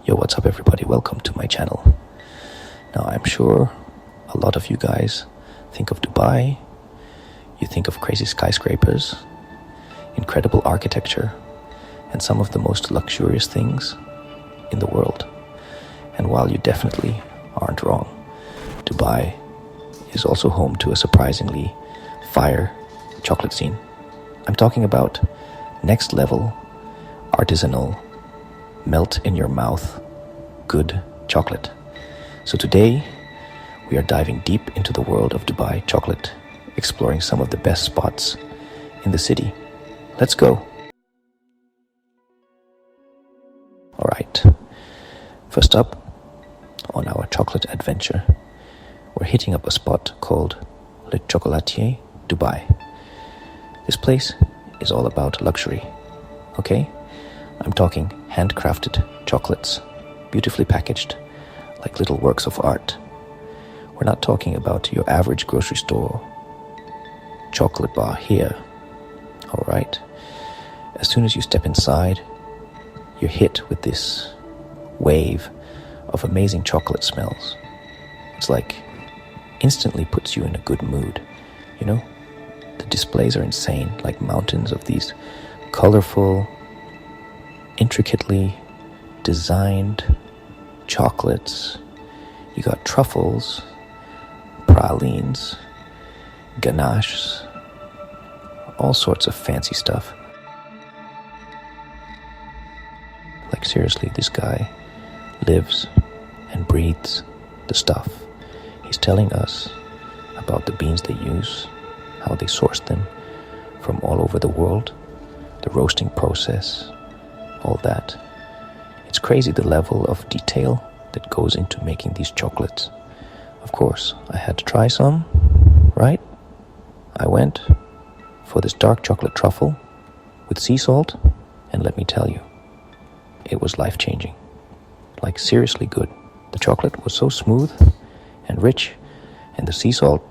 Yo, what's up everybody? Welcome to my channel. Now I'm sure a lot of you guys think of Dubai, you think of crazy skyscrapers, incredible architecture, and some of the most luxurious things in the world. And while you definitely aren't wrong, Dubai is also home to a surprisingly fire chocolate scene. I'm talking about next level, artisanal, melt in your mouth, good chocolate. So today we are diving deep into the world of Dubai chocolate, exploring some of the best spots in the city. Let's go. All right, first up on our chocolate adventure, we're hitting up a spot called Le Chocolatier Dubai. This place is all about luxury, okay? I'm talking handcrafted chocolates, beautifully packaged, like little works of art. We're not talking about your average grocery store chocolate bar here, all right? As soon as you step inside, you're hit with this wave of amazing chocolate smells. It's like instantly puts you in a good mood, you know? The displays are insane, like mountains of these colorful, intricately designed chocolates. You got truffles, pralines, ganaches, all sorts of fancy stuff. Like seriously, this guy lives and breathes the stuff. He's telling us about the beans they use, how they source them from all over the world, the roasting process, all that. It's crazy the level of detail that goes into making these chocolates. Of course, I had to try some, right? I went for this dark chocolate truffle with sea salt, and let me tell you, it was life-changing. Like seriously good. The chocolate was so smooth and rich, and the sea salt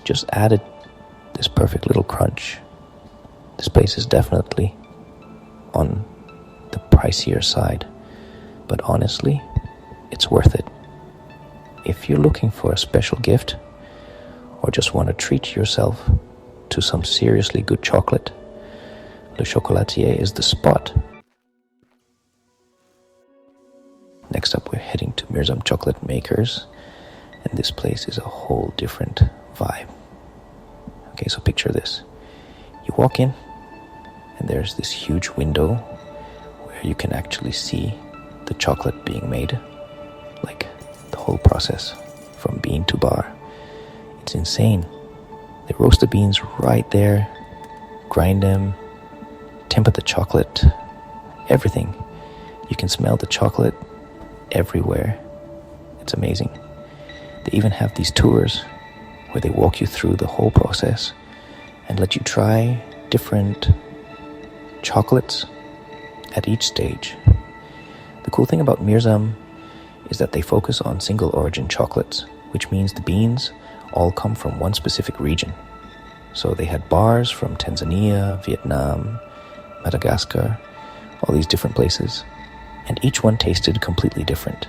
just added this perfect little crunch. This place is definitely on the pricier side, but honestly, it's worth it. If you're looking for a special gift or just want to treat yourself to some seriously good chocolate, Le Chocolatier is the spot. Next up, we're heading to Mirzam Chocolate Makers, and this place is a whole different vibe. Okay, so picture this. You walk in, and there's this huge window where you can actually see the chocolate being made, like the whole process from bean to bar. It's insane. They roast the beans right there, grind them, temper the chocolate, everything. You can smell the chocolate everywhere. It's amazing. They even have these tours where they walk you through the whole process and let you try different chocolates at each stage. The cool thing about Mirzam is that they focus on single origin chocolates, which means the beans all come from one specific region. So they had bars from Tanzania, Vietnam, Madagascar, all these different places, and each one tasted completely different.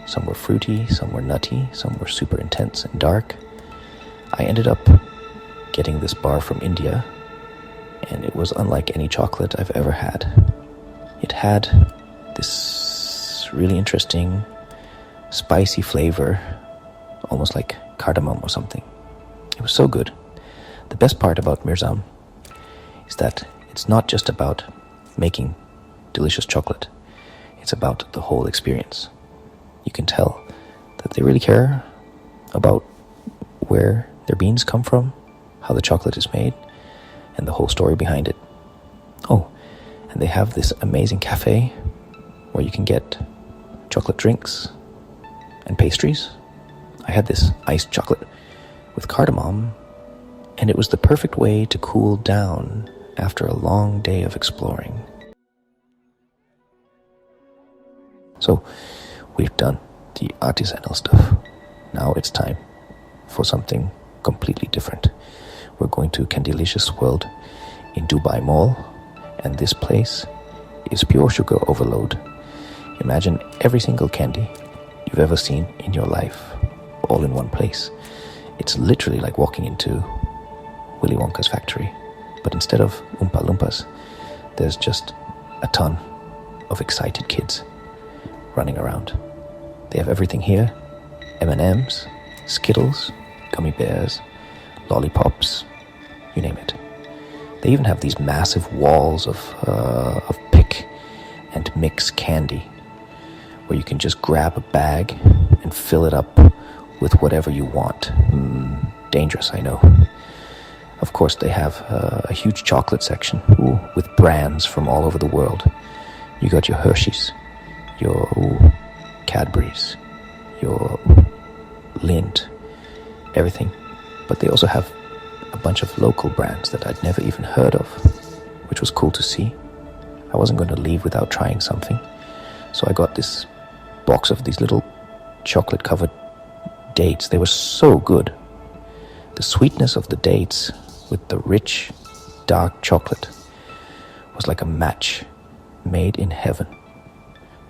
Some were fruity, some were nutty, some were super intense and dark. I ended up getting this bar from India, and it was unlike any chocolate I've ever had. It had this really interesting, spicy flavor, almost like cardamom or something. It was so good. The best part about Mirzam is that it's not just about making delicious chocolate. It's about the whole experience. You can tell that they really care about where their beans come from, how the chocolate is made, and the whole story behind it. Oh, and they have this amazing cafe where you can get chocolate drinks and pastries. I had this iced chocolate with cardamom, and it was the perfect way to cool down after a long day of exploring. So, we've done the artisanal stuff. Now it's time for something completely different. We're going to Candylicious World in Dubai Mall, and this place is pure sugar overload. Imagine every single candy you've ever seen in your life, all in one place. It's literally like walking into Willy Wonka's factory. But instead of Oompa Loompas, there's just a ton of excited kids running around. They have everything here: M&Ms, Skittles, gummy bears, lollipops, you name it. They even have these massive walls of pick and mix candy, where you can just grab a bag and fill it up with whatever you want. Dangerous, I know. Of course, they have a huge chocolate section with brands from all over the world. You got your Hershey's, your Cadbury's, your Lindt, everything. But they also have a bunch of local brands that I'd never even heard of, which was cool to see. I wasn't going to leave without trying something. So I got this box of these little chocolate-covered dates. They were so good. The sweetness of the dates with the rich, dark chocolate was like a match made in heaven.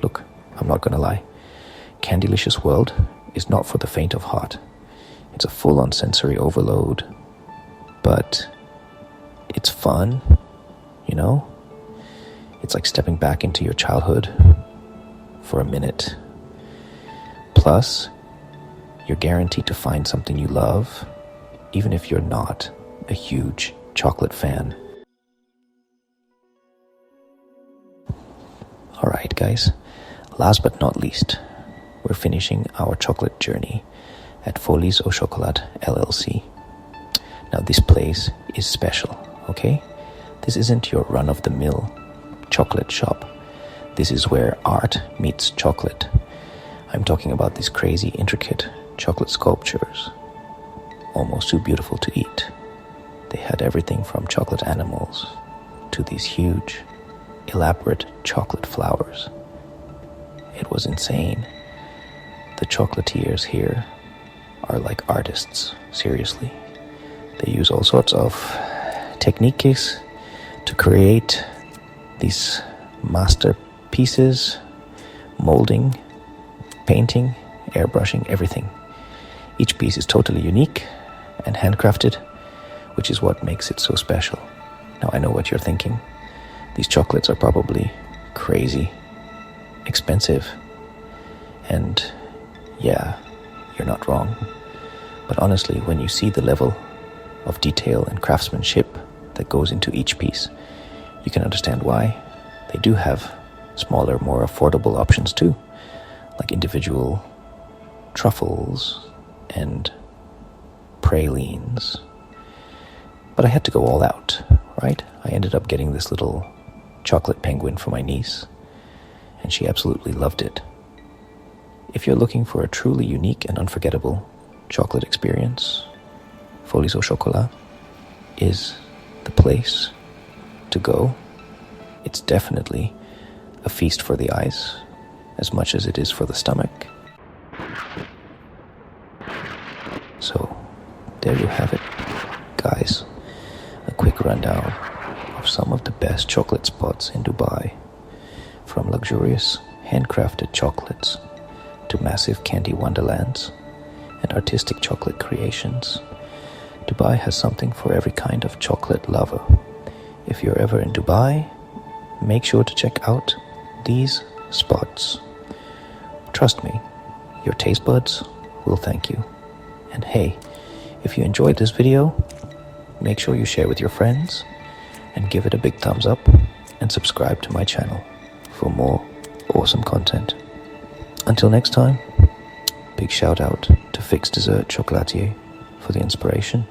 Look, I'm not gonna lie. Candylicious world is not for the faint of heart. It's a full-on sensory overload, but it's fun, you know? It's like stepping back into your childhood for a minute. Plus, you're guaranteed to find something you love, even if you're not a huge chocolate fan. Alright guys, last but not least, we're finishing our chocolate journey at Folies or Chocolat LLC. Now this place is special, okay? This isn't your run-of-the-mill chocolate shop. This is where art meets chocolate. I'm talking about these crazy, intricate chocolate sculptures, almost too beautiful to eat. They had everything from chocolate animals to these huge, elaborate chocolate flowers. It was insane. The chocolatiers here are like artists, seriously. They use all sorts of techniques to create these masterpieces, molding, painting, airbrushing, everything. Each piece is totally unique and handcrafted, which is what makes it so special. Now I know what you're thinking. These chocolates are probably crazy expensive. And yeah, you're not wrong. But honestly, when you see the level of detail and craftsmanship that goes into each piece, you can understand why. They do have smaller, more affordable options too, like individual truffles and pralines. But I had to go all out, right? I ended up getting this little chocolate penguin for my niece, and she absolutely loved it. If you're looking for a truly unique and unforgettable chocolate experience, Folies au Chocolat is the place to go. It's definitely a feast for the eyes, as much as it is for the stomach. So, there you have it, guys. A quick rundown of some of the best chocolate spots in Dubai, from luxurious handcrafted chocolates to massive candy wonderlands and artistic chocolate creations. Dubai has something for every kind of chocolate lover. If you're ever in Dubai, make sure to check out these spots. Trust me, your taste buds will thank you. And hey, if you enjoyed this video, make sure you share with your friends and give it a big thumbs up and subscribe to my channel for more awesome content. Until next time, big shout out to Fix Dessert Chocolatier for the inspiration,